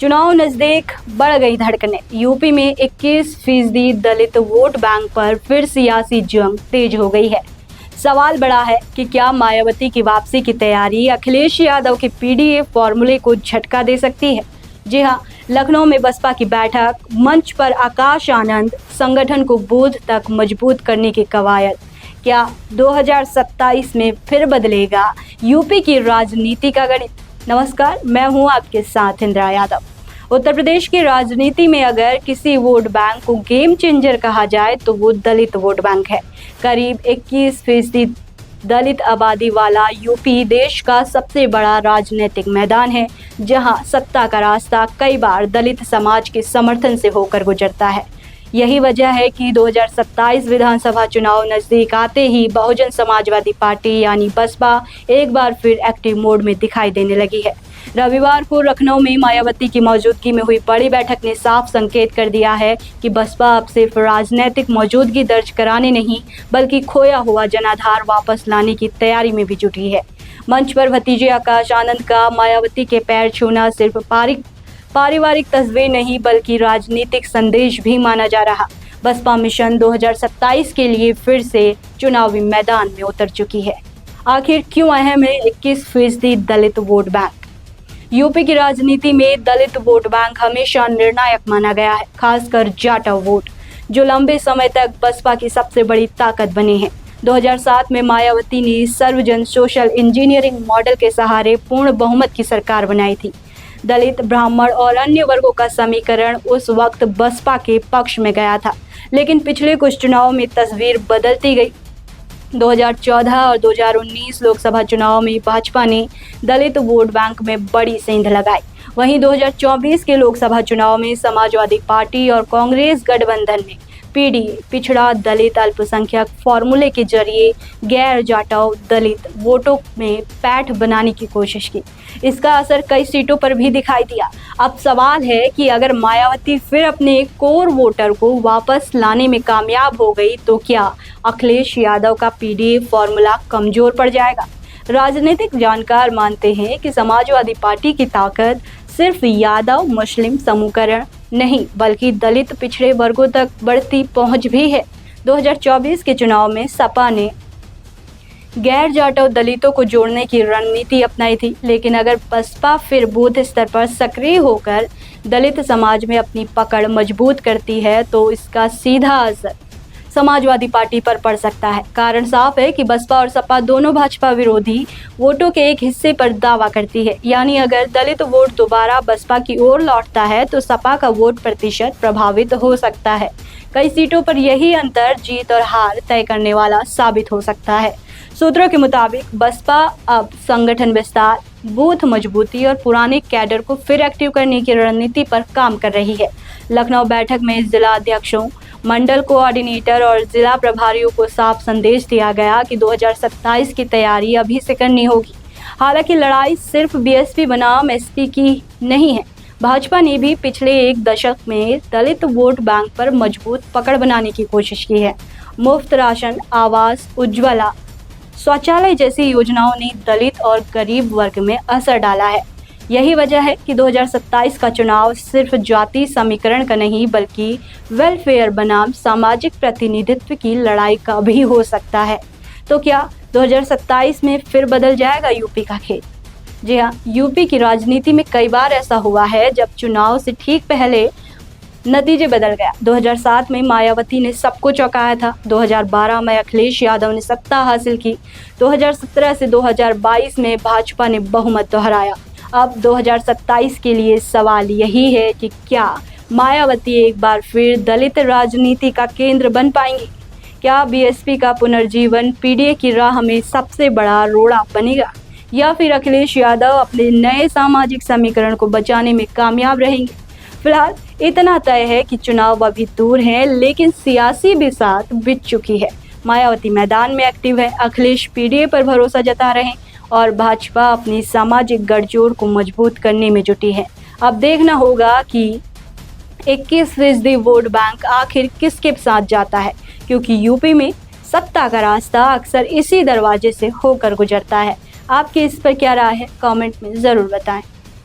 चुनाव नजदीक, बढ़ गई धड़कनें। यूपी में 21% दलित वोट बैंक पर फिर सियासी जंग तेज हो गई है। सवाल बड़ा है कि क्या मायावती की वापसी की तैयारी अखिलेश यादव के पीडीए फॉर्मूले को झटका दे सकती है? जी हां, लखनऊ में बसपा की बैठक, मंच पर आकाश आनंद, संगठन को बूथ तक मजबूत करने की कवायद। क्या 2027 में फिर बदलेगा यूपी की राजनीति का गणित? नमस्कार, मैं हूं आपके साथ इंदिरा यादव। उत्तर प्रदेश की राजनीति में अगर किसी वोट बैंक को गेम चेंजर कहा जाए तो वो दलित वोट बैंक है। करीब 21% दलित आबादी वाला यूपी देश का सबसे बड़ा राजनीतिक मैदान है, जहां सत्ता का रास्ता कई बार दलित समाज के समर्थन से होकर गुजरता है। यही वजह है कि 2027 विधानसभा चुनाव नजदीक आते ही बहुजन समाजवादी पार्टी यानी बसपा एक बार फिर एक्टिव मोड में दिखाई देने लगी है। रविवार को लखनऊ में मायावती की मौजूदगी में हुई बड़ी बैठक ने साफ संकेत कर दिया है कि बसपा अब सिर्फ राजनीतिक मौजूदगी दर्ज कराने नहीं, बल्कि खोया हुआ जनाधार वापस लाने की तैयारी में भी जुटी है। मंच पर भतीजे आकाश आनंद का मायावती के पैर छूना सिर्फ पारिवारिक तस्वीर नहीं, बल्कि राजनीतिक संदेश भी माना जा रहा। बसपा मिशन 2027 के लिए फिर से चुनावी मैदान में उतर चुकी है। आखिर क्यों अहम है 21% दलित वोट बैंक? यूपी की राजनीति में दलित वोट बैंक हमेशा निर्णायक माना गया है, खासकर जाटव वोट, जो लंबे समय तक बसपा की सबसे बड़ी ताकत बने हैं। 2007 में मायावती ने सर्वजन सोशल इंजीनियरिंग मॉडल के सहारे पूर्ण बहुमत की सरकार बनाई थी। दलित, ब्राह्मण और अन्य वर्गों का समीकरण उस वक्त बसपा के पक्ष में गया था, लेकिन पिछले कुछ चुनाव में तस्वीर बदलती गई। 2014 और 2019 लोकसभा चुनाव में भाजपा ने दलित वोट बैंक में बड़ी सेंध लगाई। वहीं 2024 के लोकसभा चुनाव में समाजवादी पार्टी और कांग्रेस गठबंधन ने पीडीए, पिछड़ा दलित अल्पसंख्यक फॉर्मूले के जरिए गैर जाटव दलित वोटों में पैठ बनाने की कोशिश की। इसका असर कई सीटों पर भी दिखाई दिया। अब सवाल है कि अगर मायावती फिर अपने कोर वोटर को वापस लाने में कामयाब हो गई तो क्या अखिलेश यादव का पीडीए फॉर्मूला कमजोर पड़ जाएगा? राजनीतिक जानकार मानते हैं कि समाजवादी पार्टी की ताकत सिर्फ यादव मुस्लिम समूहकरण नहीं, बल्कि दलित पिछड़े वर्गों तक बढ़ती पहुंच भी है। 2024 के चुनाव में सपा ने गैर जाटव दलितों को जोड़ने की रणनीति अपनाई थी, लेकिन अगर बसपा फिर बूथ स्तर पर सक्रिय होकर दलित समाज में अपनी पकड़ मजबूत करती है तो इसका सीधा असर समाजवादी पार्टी पर पड़ सकता है। कारण साफ है कि बसपा और सपा दोनों भाजपा विरोधी वोटों के एक हिस्से पर दावा करती है, यानी अगर दलित वोट दोबारा बसपा की ओर लौटता है तो सपा का वोट प्रतिशत प्रभावित हो सकता है। कई सीटों पर यही अंतर जीत और हार तय करने वाला साबित हो सकता है। सूत्रों के मुताबिक बसपा अब संगठन विस्तार, बूथ मजबूती और पुराने कैडर को फिर एक्टिव करने की रणनीति पर काम कर रही है। लखनऊ बैठक में जिला अध्यक्षों, मंडल कोऑर्डिनेटर और जिला प्रभारियों को साफ संदेश दिया गया कि 2027 की तैयारी अभी से करनी होगी। हालांकि लड़ाई सिर्फ बीएसपी बनाम एसपी की नहीं है। भाजपा ने भी पिछले एक दशक में दलित वोट बैंक पर मजबूत पकड़ बनाने की कोशिश की है। मुफ्त राशन, आवास, उज्ज्वला, शौचालय जैसी योजनाओं ने दलित और गरीब वर्ग में असर डाला है। यही वजह है कि 2027 का चुनाव सिर्फ जाति समीकरण का नहीं, बल्कि वेलफेयर बनाम सामाजिक प्रतिनिधित्व की लड़ाई का भी हो सकता है। तो क्या 2027 में फिर बदल जाएगा यूपी का खेल? जी हाँ, यूपी की राजनीति में कई बार ऐसा हुआ है जब चुनाव से ठीक पहले नतीजे बदल गया। 2007 में मायावती ने सबको चौंकाया था। 2012 में अखिलेश यादव ने सत्ता हासिल की। 2017 से 2022 में भाजपा ने बहुमत दोहराया। अब 2027 के लिए सवाल यही है कि क्या मायावती एक बार फिर दलित राजनीति का केंद्र बन पाएंगी? क्या बीएसपी का पुनर्जीवन पीडीए की राह में सबसे बड़ा रोड़ा बनेगा, या फिर अखिलेश यादव अपने नए सामाजिक समीकरण को बचाने में कामयाब रहेंगे? फिलहाल इतना तय है कि चुनाव अभी दूर है, लेकिन सियासी बिसात बिछ चुकी है। मायावती मैदान में एक्टिव है, अखिलेश पीडीए पर भरोसा जता रहे हैं और भाजपा अपनी सामाजिक गठजोड़ को मजबूत करने में जुटी है। अब देखना होगा कि 21% वोट बैंक आखिर किसके साथ जाता है, क्योंकि यूपी में सत्ता का रास्ता अक्सर इसी दरवाजे से होकर गुजरता है। आपकी इस पर क्या राय है? कमेंट में ज़रूर बताएं।